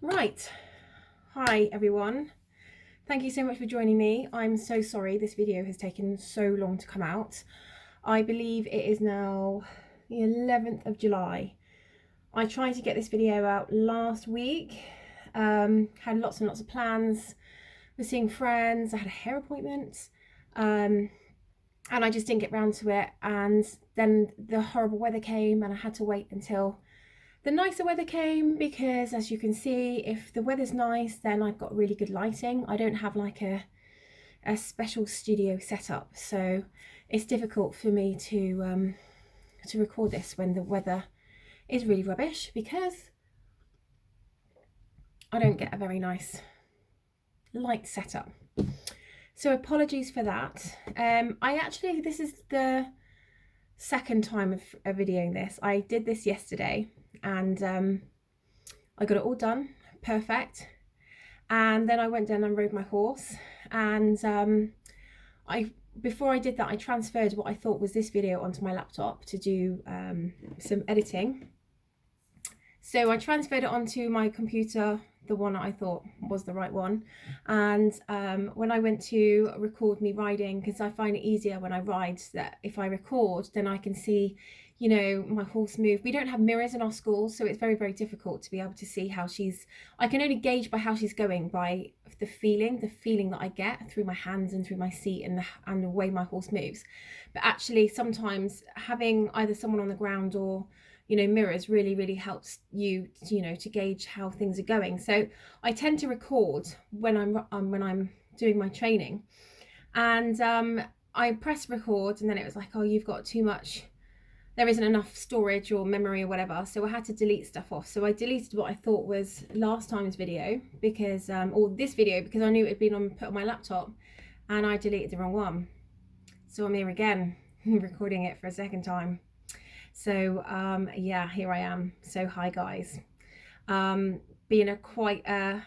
Right. Hi everyone. Thank you so much for joining me. I'm so sorry this video has taken so long to come out. I believe it is now the 11th of July. I tried to get this video out last week. Had lots and lots of plans. Was seeing friends. I had a hair appointment. And I just didn't get round to it. And then the horrible weather came and I had to wait until the nicer weather came, because as you can see, if the weather's nice, then I've got really good lighting. I don't have like a special studio setup, so it's difficult for me to record this when the weather is really rubbish, because I don't get a very nice light setup. So apologies for that. This is the second time of videoing this. I did this yesterday and I got it all done perfect, and then I went down and rode my horse, and before I did that I transferred what I thought was this video onto my laptop to do some editing. So I transferred it onto my computer, the one that I thought was the right one, and when I went to record me riding, because I find it easier when I ride that if I record then I can see, you know, my horse move. We don't have mirrors in our school, so it's very, very difficult to be able to see how I can only gauge by how she's going by the feeling that I get through my hands and through my seat and the way my horse moves. But actually sometimes having either someone on the ground or, you know, mirrors really helps you, you know, to gauge how things are going. So I tend to record when I'm doing my training, and I press record, and then it was like, oh, you've got too much, there isn't enough storage or memory or whatever, so I had to delete stuff off. So I deleted what I thought was last time's video, because or this video, because I knew it had been put on my laptop, and I deleted the wrong one. So I'm here again recording it for a second time. So yeah, here I am. So hi guys. Been quite a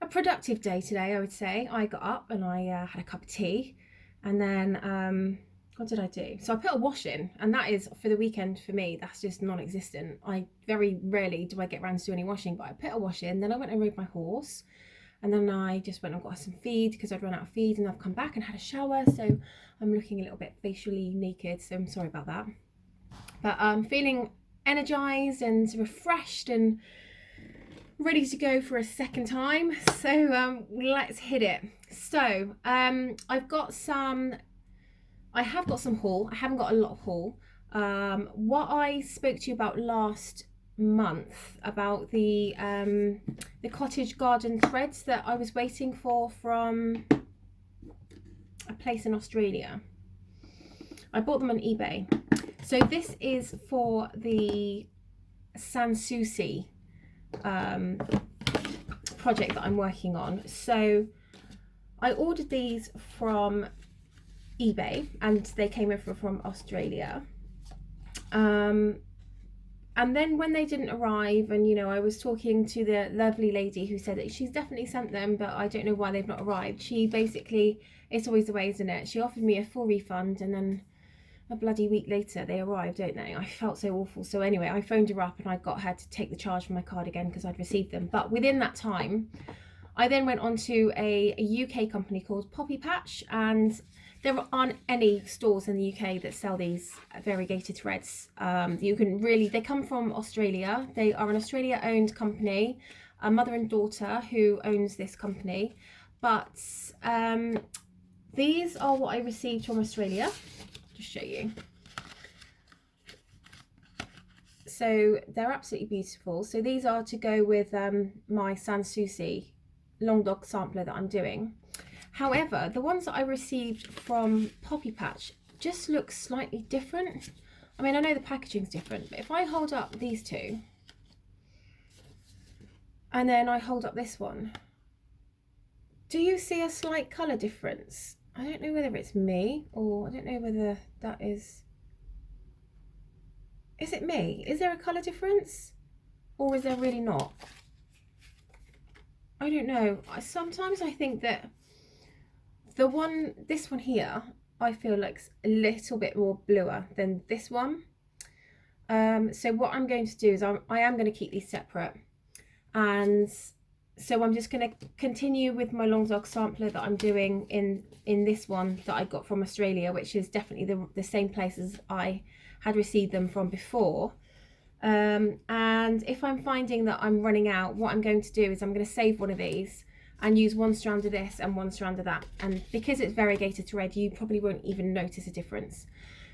productive day today, I would say. I got up and I had a cup of tea, and then what did I do? So I put a wash in, and that is, for the weekend, for me, that's just non-existent. I very rarely do I get around to do any washing, but I put a wash in, then I went and rode my horse, and then I just went and got some feed because I'd run out of feed, and I've come back and had a shower, so I'm looking a little bit facially naked, so I'm sorry about that. But I'm feeling energized and refreshed and ready to go for a second time. So let's hit it. So I have got some haul. I haven't got a lot of haul. What I spoke to you about last month about the cottage garden threads that I was waiting for from a place in Australia. I bought them on eBay. So this is for the Sans Souci project that I'm working on. So I ordered these from eBay and they came over from Australia. And then when they didn't arrive, and you know, I was talking to the lovely lady who said that she's definitely sent them, but I don't know why they've not arrived. She basically, it's always the way, isn't it? She offered me a full refund, and then a bloody week later they arrived, don't they? I felt so awful. So anyway, I phoned her up and I got her to take the charge from my card again because I'd received them. But within that time, I then went on to a UK company called Poppy Patch, and there aren't any stores in the UK that sell these variegated threads. You can really, they come from Australia. They are an Australia-owned company, a mother and daughter who owns this company. But these are what I received from Australia. Just show you. So they're absolutely beautiful. So these are to go with my Sans Souci long dog sampler that I'm doing. However, the ones that I received from Poppy Patch just look slightly different. I mean, I know the packaging's different, but if I hold up these two and then I hold up this one, do you see a slight colour difference? I don't know whether it's me, or I don't know whether that is it me? Is there a colour difference? Or is there really not? I don't know. Sometimes I think that this one here, I feel like a little bit more bluer than this one. So what I'm going to do is I am going to keep these separate. And so I'm just going to continue with my long dog sampler that I'm doing in this one that I got from Australia, which is definitely the same place as I had received them from before. And if I'm finding that I'm running out, what I'm going to do is I'm going to save one of these and use one strand of this and one strand of that. And because it's variegated thread, you probably won't even notice a difference.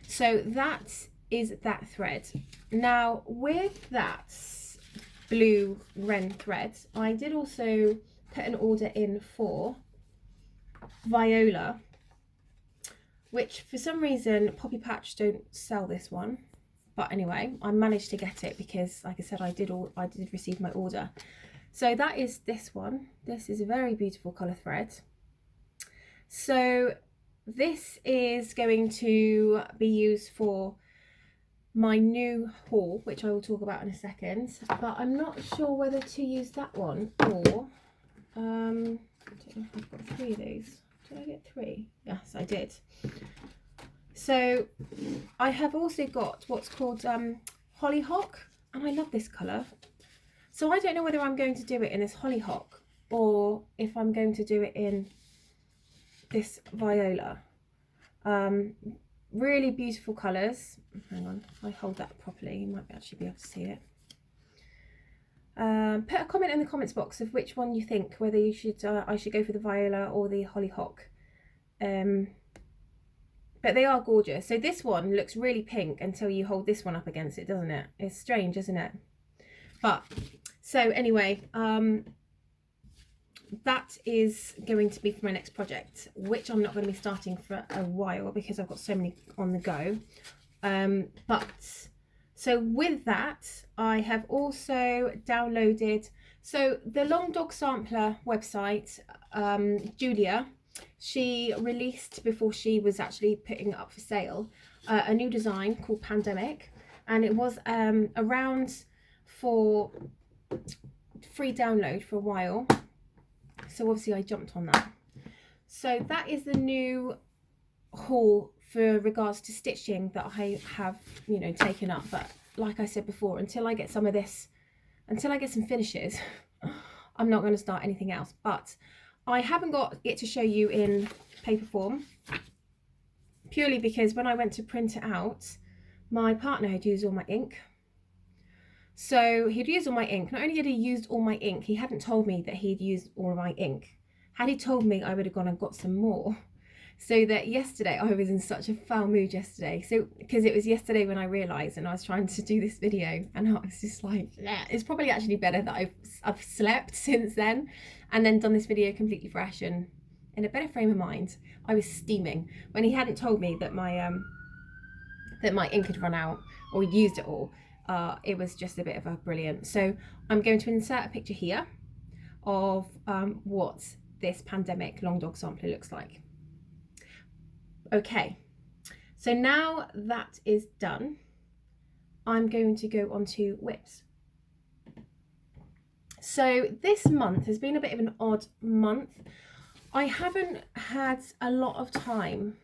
So that is that thread. Now with that blue wren thread, I did also put an order in for viola, which for some reason Poppy Patch don't sell this one. But anyway, I managed to get it because, like I said, I did receive my order. So that is this one. This is a very beautiful colour thread. So this is going to be used for my new haul, which I will talk about in a second. But I'm not sure whether to use that one or I don't know if I've got 3 of these. Did I get 3? Yes, I did. So I have also got what's called hollyhock, and I love this colour. So I don't know whether I'm going to do it in this hollyhock or if I'm going to do it in this viola. Really beautiful colours. Hang on, if I hold that properly, you might actually be able to see it. Put a comment in the comments box of which one you think, whether you should I should go for the viola or the hollyhock. But they are gorgeous. So this one looks really pink until you hold this one up against it, doesn't it? It's strange, isn't it? But so anyway, that is going to be for my next project, which I'm not going to be starting for a while because I've got so many on the go. But so with that, I have also downloaded, so the Long Dog Sampler website, Julia, she released, before she was actually putting it up for sale, a new design called Pandemic, and it was around for free download for a while. So obviously I jumped on that. So that is the new haul for regards to stitching that I have, you know, taken up. But like I said before, until I get some of this, until I get some finishes, I'm not going to start anything else. But I haven't got it to show you in paper form, purely because when I went to print it out, my partner had used all my ink. So he'd used all my ink. Not only had he used all my ink, he hadn't told me that he'd used all of my ink. Had he told me, I would have gone and got some more. So that yesterday, I was in such a foul mood yesterday. So, because it was yesterday when I realised, and I was trying to do this video, and I was just like, yeah, it's probably actually better that I've slept since then, and then done this video completely fresh and in a better frame of mind. I was steaming when he hadn't told me that my ink had run out or used it all. It was just a bit of a brilliant. So I'm going to insert a picture here of what this Pandemic Long Dog Sampler looks like. Okay, so now that is done, I'm going to go on to WIPs. So this month has been a bit of an odd month. I haven't had a lot of time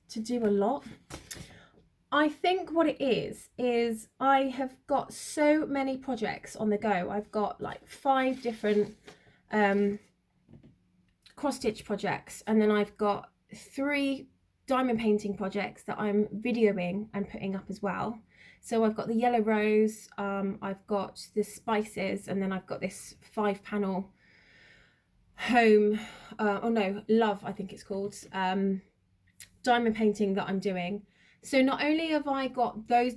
to do a lot. I think what it is I have got so many projects on the go. I've got like 5 different cross stitch projects, and then I've got 3 diamond painting projects that I'm videoing and putting up as well. So I've got the yellow rose, I've got the spices, and then I've got this 5-panel home, oh no, love I think it's called, diamond painting that I'm doing. So not only have I got those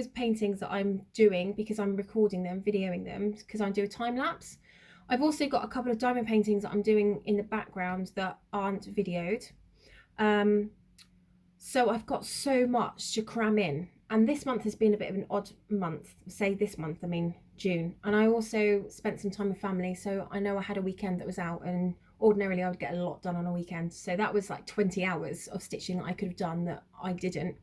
paintings that I'm doing because I'm recording them, videoing them, because I do a time lapse, I've also got a couple of diamond paintings that I'm doing in the background that aren't videoed. So I've got so much to cram in, and this month has been a bit of an odd month. Say this month, I mean June, and I also spent some time with family, so I know I had a weekend that was out, and ordinarily I would get a lot done on a weekend, so that was like 20 hours of stitching that I could have done that I didn't.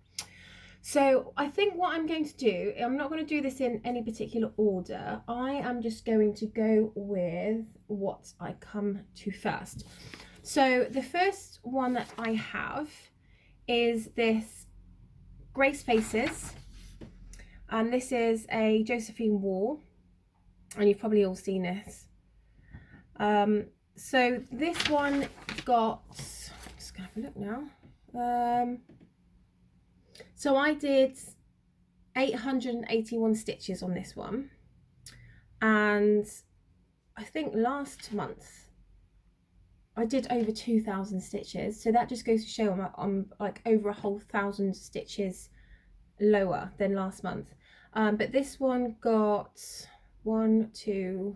So I think what I'm going to do, I'm not going to do this in any particular order. I am just going to go with what I come to first. So the first one that I have is this Grace Faces, and this is a Josephine Wall, and you've probably all seen this. So this one got, I'm just gonna have a look now. So I did 881 stitches on this one, and I think last month I did over 2,000 stitches. So that just goes to show I'm like over a whole 1,000 stitches lower than last month. But this one got 2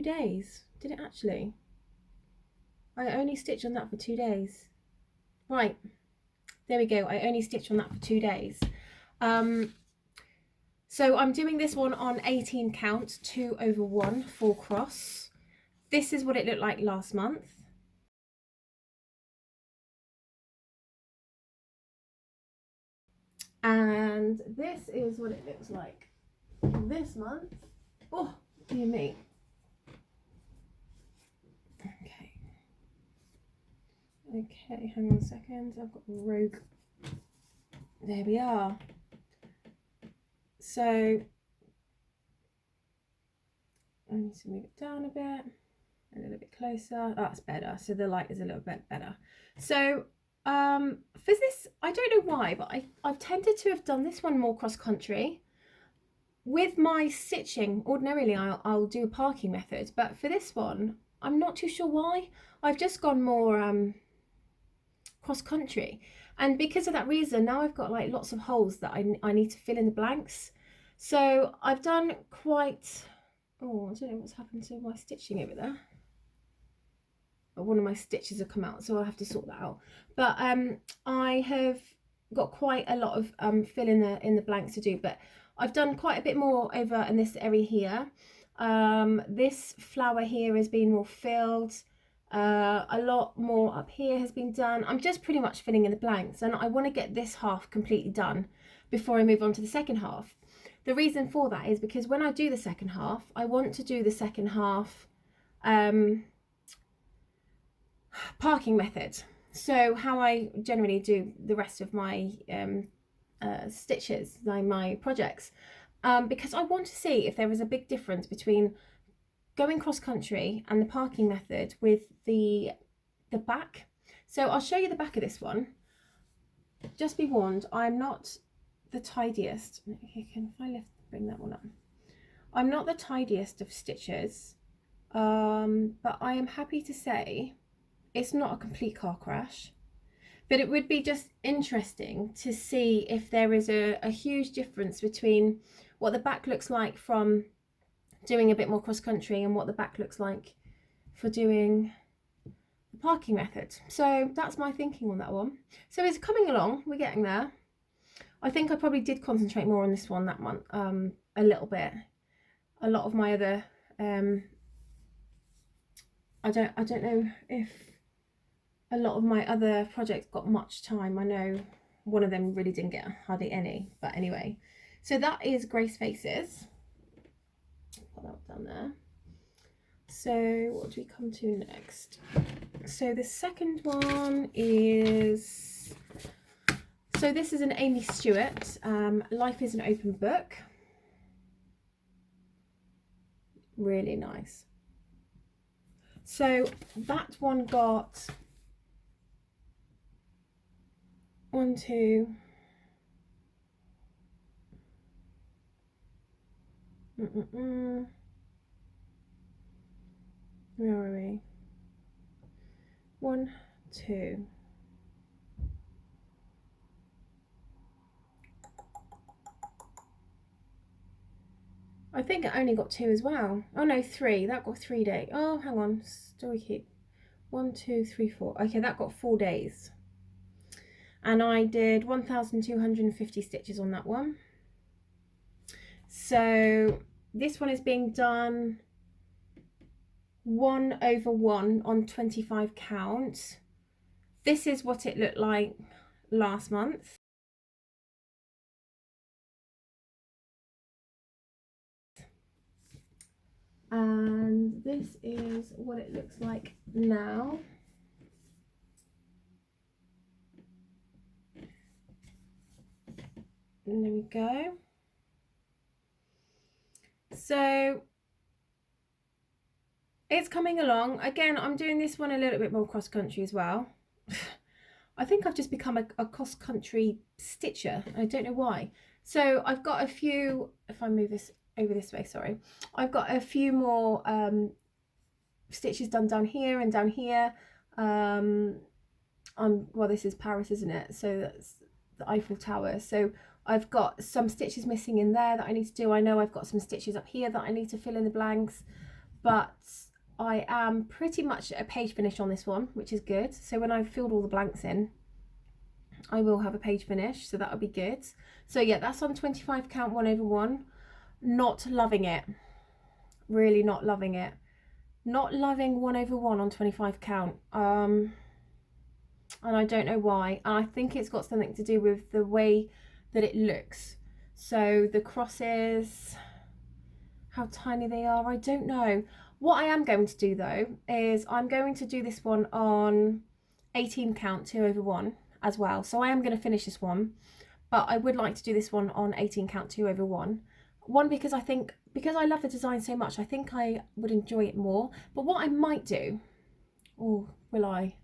days. Did it actually? I only stitched on that for 2 days. Right, there we go. I only stitched on that for 2 days. So I'm doing this one on 18 count, 2 over 1 full cross. This is what it looked like last month. And this is what it looks like this month. Oh, dear me. Okay, hang on a second. I've got rogue. There we are. So I need to move it down a bit, a little bit closer. That's better. So the light is a little bit better. So for this, I don't know why, but I've tended to have done this one more cross country. With my stitching, ordinarily I'll do a parking method, but for this one, I'm not too sure why. I've just gone more cross country, and because of that reason, now I've got like lots of holes that I need to fill in the blanks. So I've done quite, oh, I don't know what's happened to my stitching over there. One of my stitches have come out, so I'll have to sort that out. But I have got quite a lot of fill in the blanks to do, but I've done quite a bit more over in this area here. This flower here has been more filled. A lot more up here has been done. I'm just pretty much filling in the blanks, and I want to get this half completely done before I move on to the second half. The reason for that is because when I do the second half, I want to do the second half parking method. So how I generally do the rest of my stitches, like my projects, because I want to see if there is a big difference between going cross country and the parking method with the back. So I'll show you the back of this one. Just be warned, I'm not the tidiest. Okay, can I bring that one up? I'm not the tidiest of stitchers, but I am happy to say it's not a complete car crash. But it would be just interesting to see if there is a huge difference between what the back looks like from doing a bit more cross country and what the back looks like for doing the parking method. So that's my thinking on that one. So it's coming along, we're getting there. I think I probably did concentrate more on this one that month, a little bit. A lot of my other I don't know if a lot of my other projects got much time. I know one of them really didn't get hardly any, but anyway. So that is Grace Faces. Put that down there. So what do we come to next? So the second one is, so this is an Amy Stewart, Life is an Open Book. Really nice. So that one got 1, 2, where are we? 1, 2. I think it only got 2 as well. Oh no, 3. That got 3 days. Oh, hang on. Story keep. 1, 2, 3, 4. Okay, that got 4 days. And I did 1,250 stitches on that one. So this one is being done 1 over 1 on 25 count. This is what it looked like last month. And this is what it looks like now. And there we go. So it's coming along. Again, I'm doing this one a little bit more cross country as well. I think I've just become a cross country stitcher. I don't know why. So I've got a few, if I move this over this way, sorry. I've got a few more stitches done down here and down here. Well, this is Paris, isn't it? So that's the Eiffel Tower. So I've got some stitches missing in there that I need to do. I know I've got some stitches up here that I need to fill in the blanks, but I am pretty much at a page finish on this one, which is good. So when I've filled all the blanks in, I will have a page finish, so that'll be good. So yeah, that's on 25 count 1/1. Not loving it. Really not loving it. Not loving 1/1 on 25 count. And I don't know why. And I think it's got something to do with the way that it looks. So the crosses, how tiny they are, I don't know. What I am going to do though is I'm going to do this one on 18 count 2/1 as well. So I am going to finish this one, but I would like to do this one on 18 count 2/1. One, because I love the design so much, I think I would enjoy it more. But what I might do, or will I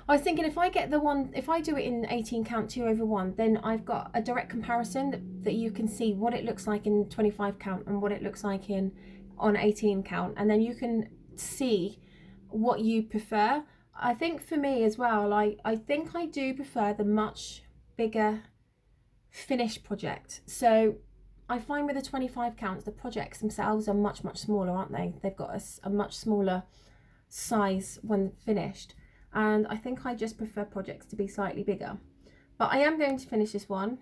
was thinking if I do it in 18 count 2/1, then I've got a direct comparison that you can see what it looks like in 25 count and what it looks like on 18 count, and then you can see what you prefer. I think for me as well, I think I do prefer the much bigger finished project. So I find with the 25 counts, the projects themselves are much smaller, aren't they? They've got a much smaller size when finished. And I think I just prefer projects to be slightly bigger. But I am going to finish this one.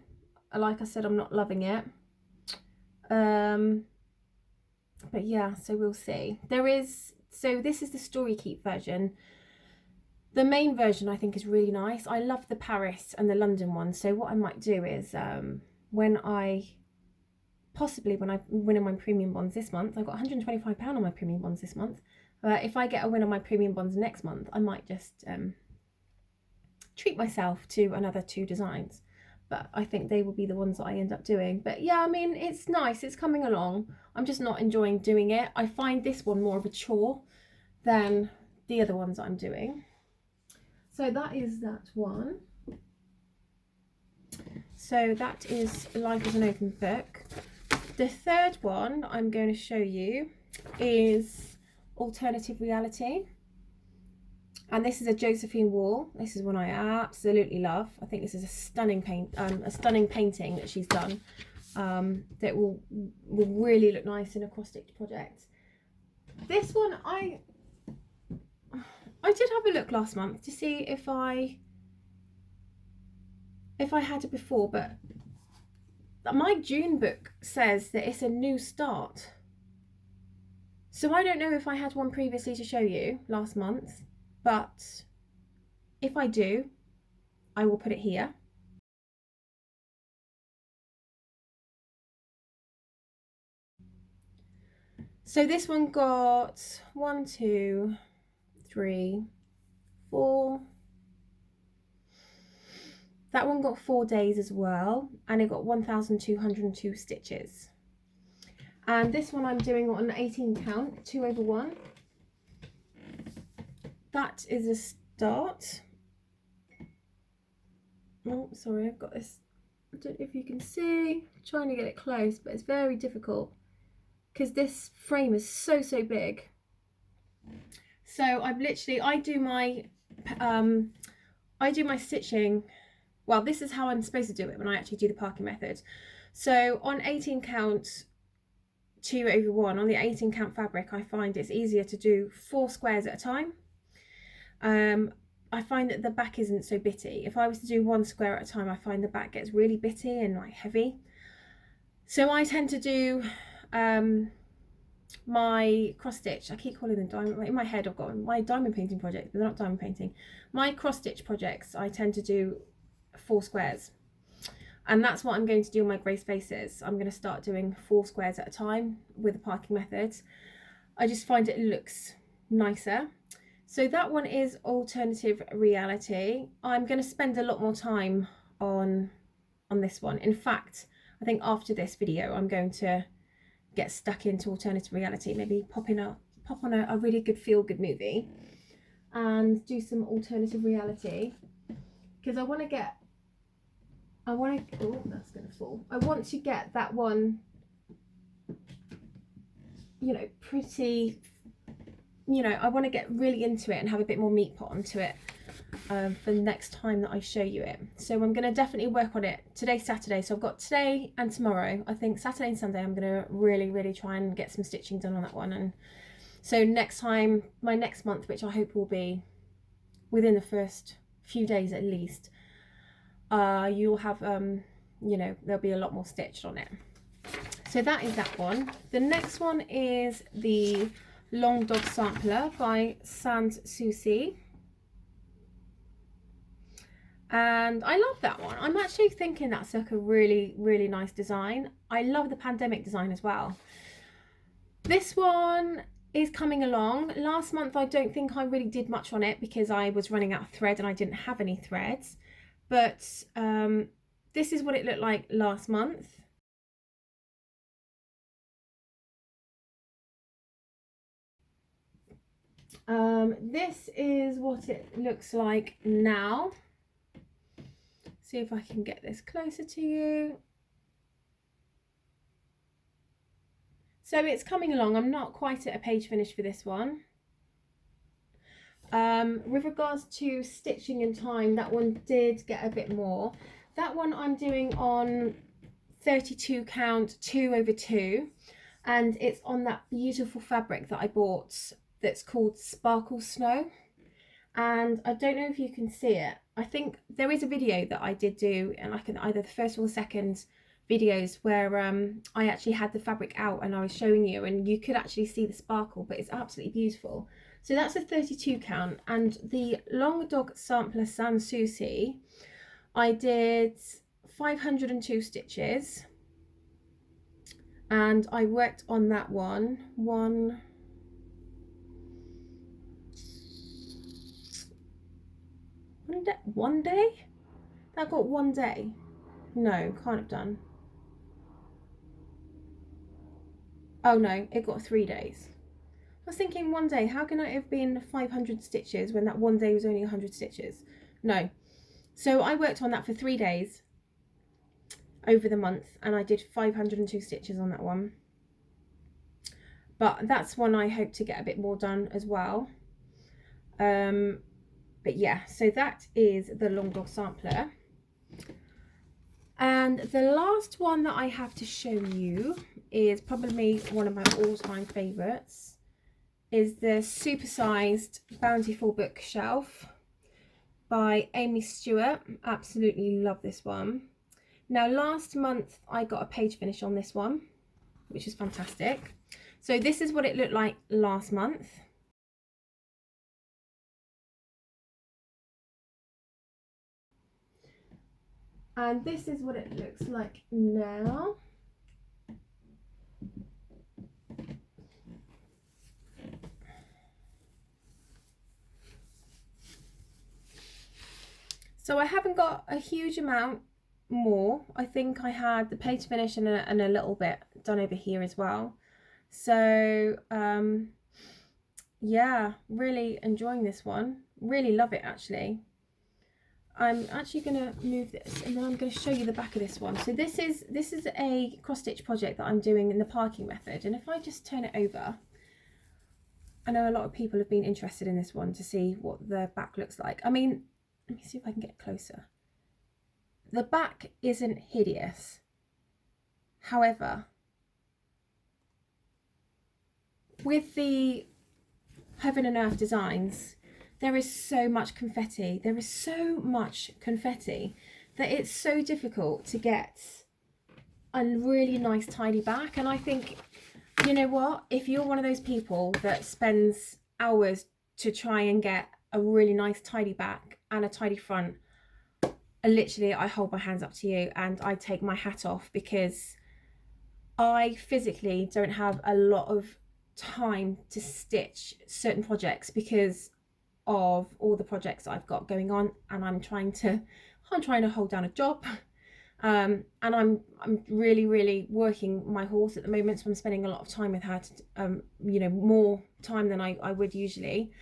Like I said, I'm not loving it. But yeah, so we'll see. So this is the Story Keep version. The main version I think is really nice. I love the Paris and the London one. So what I might do is when I win on my premium bonds this month, I've got £125 on my premium bonds this month. If I get a win on my premium bonds next month, I might just treat myself to another 2 designs. But I think they will be the ones that I end up doing. But yeah, I mean, it's nice. It's coming along. I'm just not enjoying doing it. I find this one more of a chore than the other ones I'm doing. So that is that one. So that is Life as an Open Book. The third one I'm going to show you is Alternative Reality, and this is a Josephine Wall. This is one I absolutely love. I think this is a stunning painting that she's done that will really look nice in a cross stitch project. This one I did have a look last month to see if I had it before, but my June book says that it's a new start. So I don't know if I had one previously to show you last month, but if I do, I will put it here. So this one got 1, 2, 3, 4. That one got 4 days as well, and it got 1,202 stitches. And this one I'm doing on 18 count 2/1. That is a start. Oh, sorry, I've got this. I don't know if you can see. I'm trying to get it close, but it's very difficult because this frame is so big. So I do my stitching. Well, this is how I'm supposed to do it when I actually do the parking method. So on 18 count 2/1, on the 18 count fabric, I find it's easier to do 4 squares at a time. I find that the back isn't so bitty. If I was to do 1 square at a time, I find the back gets really bitty and like heavy. So I tend to do my cross stitch, I keep calling them diamond, in my head I've got my diamond painting projects, but they're not diamond painting. My cross stitch projects, I tend to do 4 squares. And that's what I'm going to do on my grey spaces. I'm going to start doing 4 squares at a time with the parking method. I just find it looks nicer. So that one is Alternative Reality. I'm going to spend a lot more time on on this one. In fact, I think after this video I'm going to get stuck into alternative reality, maybe pop on a really good feel-good movie and do some alternative reality, because I want to oh, that's gonna fall. I want to get that one, you know, pretty, you know, I want to get really into it and have a bit more meat put onto it for the next time that I show you it. So I'm going to definitely work on it. Today's Saturday, so I've got today and tomorrow. I think Saturday and Sunday I'm going to really try and get some stitching done on that one. And so next time, my next month, which I hope will be within the first few days at least, you'll have, you know, there'll be a lot more stitched on it. So that is that one. The next one is the Long Dog Sampler by Sans Souci. And I love that one. I'm actually thinking that's like a really nice design. I love the pandemic design as well. This one is coming along. Last month I don't think I really did much on it because I was running out of thread and I didn't have any threads. But this is what it looked like last month. This is what it looks like now. See if I can get this closer to you. So it's coming along. I'm not quite at a page finish for this one. With regards to stitching and time, that one did get a bit more. That one I'm doing on 32 count 2/2, and it's on that beautiful fabric that I bought that's called Sparkle Snow. And I don't know if you can see it. I think there is a video that I did do, and I can either the first or the second videos where I actually had the fabric out and I was showing you, and you could actually see the sparkle, but it's absolutely beautiful. So that's a 32 count. And the Long Dog Sampler Sans Souci, I did 502 stitches, and I worked on that one one day. That got 1 day. No, can't have done. Oh no, it got 3 days. I was thinking 1 day, how can it have been 500 stitches when that 1 day was only 100 stitches? No. So I worked on that for 3 days over the month, and I did 502 stitches on that one. But that's one I hope to get a bit more done as well. But yeah, so that is the Long Dog Sampler. And the last one that I have to show you is probably one of my all-time favourites, is the Supersized Bountiful Bookshelf by Amy Stewart. Absolutely love this one. Now last month I got a page finish on this one, which is fantastic. So this is what it looked like last month. And this is what it looks like now. So I haven't got a huge amount more. I think I had the page finish and a little bit done over here as well. So yeah, really enjoying this one. Really love it actually. I'm actually going to move this and then I'm going to show you the back of this one. So this is a cross stitch project that I'm doing in the parking method, and if I just turn it over, I know a lot of people have been interested in this one to see what the back looks like. I mean, let me see if I can get closer. The back isn't hideous. However, with the Heaven and Earth designs, there is so much confetti. There is so much confetti that it's so difficult to get a really nice tidy back. And I think, you know what, if you're one of those people that spends hours to try and get a really nice tidy back and a tidy front, literally I hold my hands up to you and I take my hat off, because I physically don't have a lot of time to stitch certain projects because of all the projects I've got going on, and I'm trying to hold down a job And I'm really working my horse at the moment, so I'm spending a lot of time with her, you know, more time than I would usually.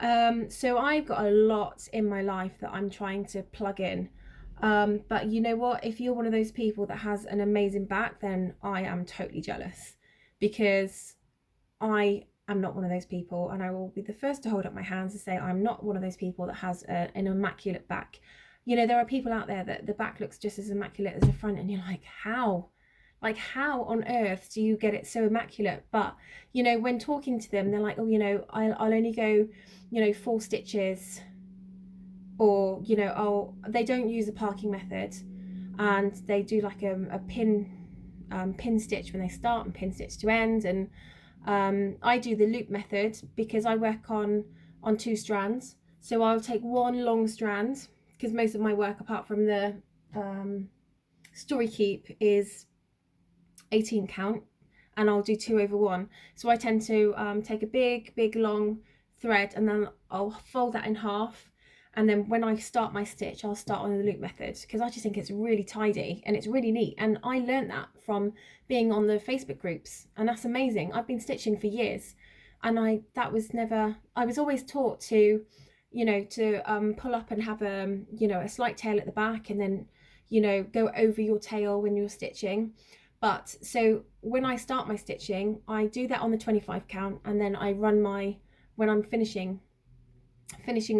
So I've got a lot in my life that I'm trying to plug in. But you know what? If you're one of those people that has an amazing back, then I am totally jealous, because I am not one of those people, and I will be the first to hold up my hands and say I'm not one of those people that has an immaculate back. You know, there are people out there that the back looks just as immaculate as the front, and you're like, how? Like, how on earth do you get it so immaculate? But, you know, when talking to them, they're like, oh, you know, I'll only go, you know, 4 stitches, or, you know, they don't use a parking method, and they do like a pin stitch when they start and pin stitch to end. And I do the loop method because I work on 2 strands. So I'll take one long strand, because most of my work, apart from the story keep, is 18 count, and I'll do 2 over 1. So I tend to take a big long thread, and then I'll fold that in half, and then when I start my stitch, I'll start on the loop method, because I just think it's really tidy and it's really neat. And I learned that from being on the Facebook groups, and that's amazing. I've been stitching for years, and I was always taught to, you know, to pull up and have you know, a slight tail at the back, and then, you know, go over your tail when you're stitching. But so when I start my stitching, I do that on the 25 count, and then I run when I'm finishing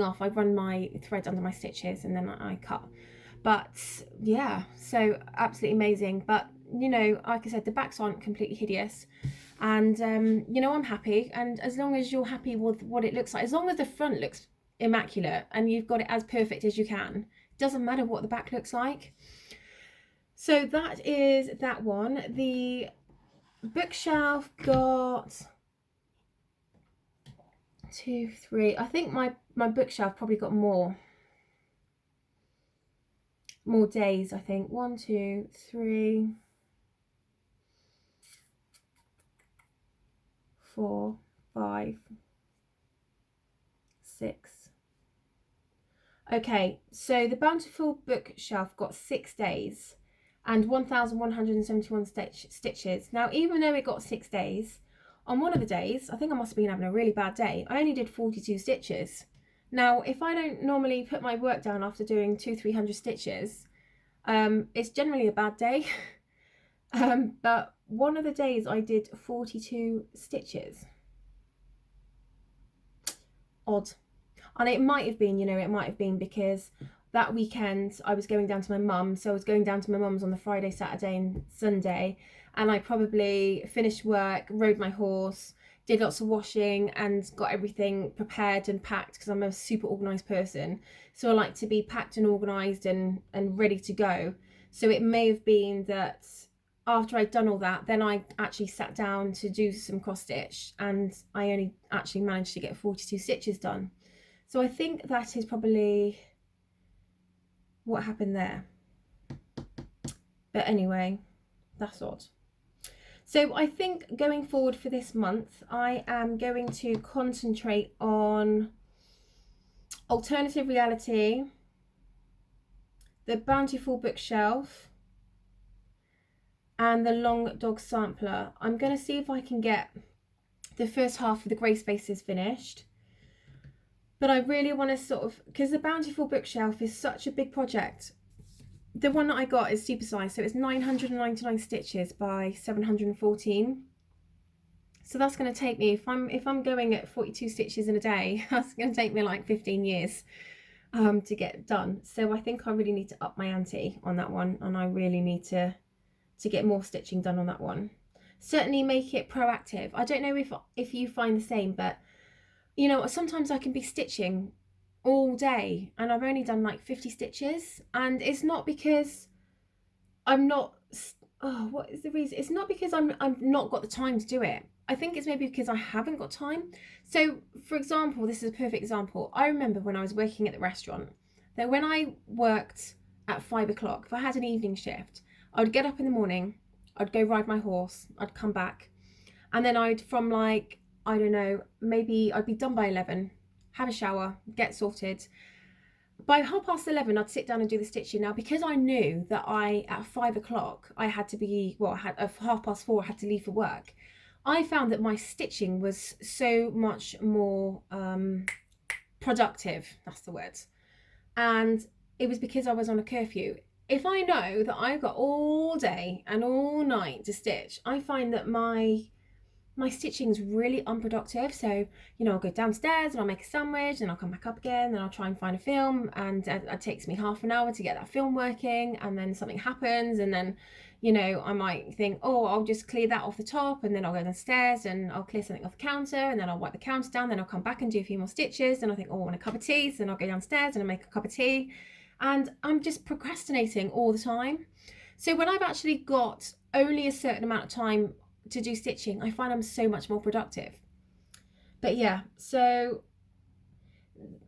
off, I run my thread under my stitches, and then I cut. But yeah, so absolutely amazing. But, you know, like I said, the backs aren't completely hideous, and you know, I'm happy. And as long as you're happy with what it looks like, as long as the front looks immaculate and you've got it as perfect as you can, it doesn't matter what the back looks like. So that is that one. The bookshelf got 2, 3. I think my bookshelf probably got more days. I think 1, 2, 3, 4, 5, 6. Okay, so the Bountiful bookshelf got 6 days and 1,171 stitches. Now, even though it got 6 days, on one of the days, I think I must have been having a really bad day, I only did 42 stitches. Now, if I don't normally put my work down after doing 200-300 stitches, it's generally a bad day. But one of the days I did 42 stitches. Odd. And it might have been, you know, it might have been because that weekend I was going down to my mum's. So I was going down to my mum's on the Friday, Saturday and Sunday, and I probably finished work, rode my horse, did lots of washing, and got everything prepared and packed, because I'm a super organised person. So I like to be packed and organised and ready to go. So it may have been that after I'd done all that, then I actually sat down to do some cross stitch, and I only actually managed to get 42 stitches done. So I think that is probably what happened there. But anyway, that's odd. So I think going forward for this month, I am going to concentrate on Alternative Reality, the Bountiful bookshelf, and the Long Dog Sampler. I'm going to see if I can get the first half of the grey spaces finished. But I really want to sort of, because the Bountiful bookshelf is such a big project. The one that I got is supersized, so it's 999 stitches by 714. So that's going to take me, if I'm going at 42 stitches in a day, that's going to take me like 15 years to get done. So I think I really need to up my ante on that one, and I really need to get more stitching done on that one. Certainly make it proactive. I don't know if you find the same, but you know, sometimes I can be stitching all day and I've only done like 50 stitches, and it's not because I'm not, what is the reason? It's not because I've not got the time to do it. I think it's maybe because I haven't got time. So for example, this is a perfect example. I remember when I was working at the restaurant, that when I worked at 5 o'clock, if I had an evening shift, I would get up in the morning, I'd go ride my horse, I'd come back, and then I'd, from like, I don't know, maybe I'd be done by 11, have a shower, get sorted, by 11:30 I'd sit down and do the stitching. Now, because I knew that at 5 o'clock I had to be, well, I had at 4:30 I had to leave for work, I found that my stitching was so much more productive, that's the word. And it was because I was on a curfew. If I know that I've got all day and all night to stitch, I find that my stitching is really unproductive. So, you know, I'll go downstairs and I'll make a sandwich and I'll come back up again and I'll try and find a film, and it takes me half an hour to get that film working, and then something happens, and then, you know, I might think, oh, I'll just clear that off the top, and then I'll go downstairs and I'll clear something off the counter, and then I'll wipe the counter down, then I'll come back and do a few more stitches, and I think, oh, I want a cup of tea, so then I'll go downstairs and I'll make a cup of tea, and I'm just procrastinating all the time. So when I've actually got only a certain amount of time to do stitching, I find I'm so much more productive. But yeah, so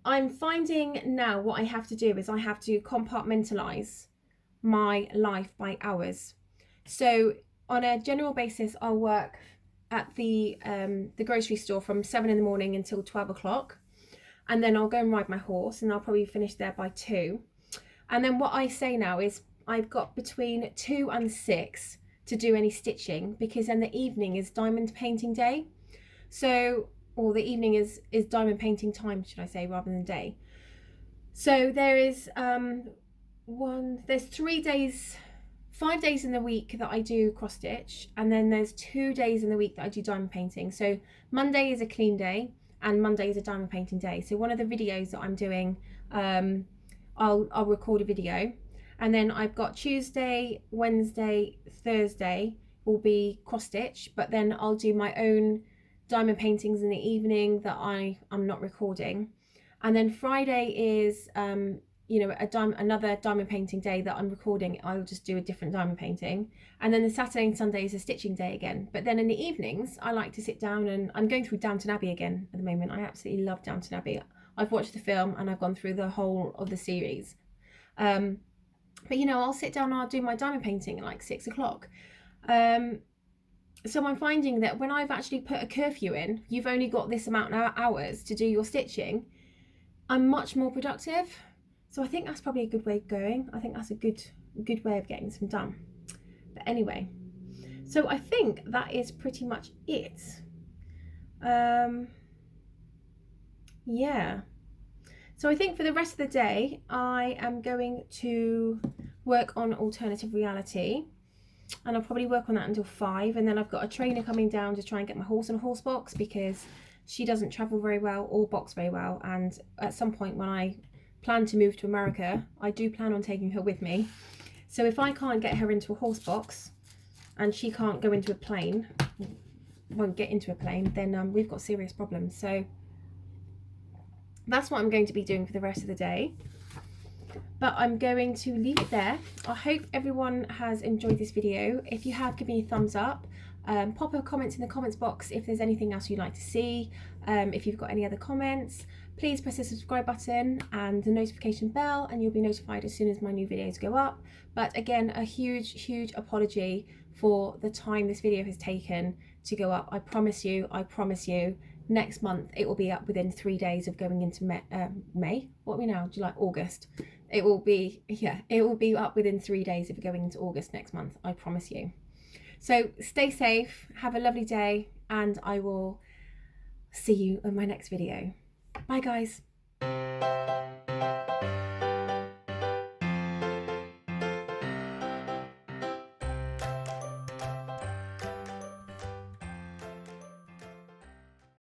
I'm finding now what I have to do is I have to compartmentalize my life by hours. So on a general basis, I'll work at the grocery store from 7 in the morning until 12 o'clock, and then I'll go and ride my horse, and I'll probably finish there by 2. And then what I say now is I've got between 2 and 6 to do any stitching, because then the evening is diamond painting day. So, or the evening is diamond painting time, should I say, rather than day. So there is there's 3 days, 5 days in the week that I do cross stitch, and then there's 2 days in the week that I do diamond painting. So Monday is a clean day and Monday is a diamond painting day. So one of the videos that I'm doing, I'll record a video. And then I've got Tuesday, Wednesday, Thursday will be cross stitch, but then I'll do my own diamond paintings in the evening that I'm not recording. And then Friday is you know, another diamond painting day that I'm recording. I'll just do a different diamond painting. And then the Saturday and Sunday is a stitching day again. But then in the evenings, I like to sit down, and I'm going through Downton Abbey again at the moment. I absolutely love Downton Abbey. I've watched the film and I've gone through the whole of the series. But you know, I'll sit down and I'll do my diamond painting at like 6 o'clock. So I'm finding that when I've actually put a curfew in, you've only got this amount of hours to do your stitching, I'm much more productive. So I think that's probably a good way of going. I think that's a good way of getting some done. But anyway, so I think that is pretty much it. Yeah. So I think for the rest of the day, I am going to work on alternative reality, and I'll probably work on that until 5. And then I've got a trainer coming down to try and get my horse on a horse box, because she doesn't travel very well or box very well. And at some point when I plan to move to America, I do plan on taking her with me. So if I can't get her into a horse box and she can't go into a plane, won't get into a plane, then we've got serious problems. So that's what I'm going to be doing for the rest of the day. But I'm going to leave it there. I hope everyone has enjoyed this video. If you have, give me a thumbs up. Pop a comment in the comments box if there's anything else you'd like to see. If you've got any other comments, please press the subscribe button and the notification bell, and you'll be notified as soon as my new videos go up. But again, a huge apology for the time this video has taken to go up. I promise you, next month it will be up within 3 days of going into May. What are we now? July, August. It will be up within 3 days of going into August next month. I promise you. So stay safe, have a lovely day, and I will see you in my next video. Bye guys.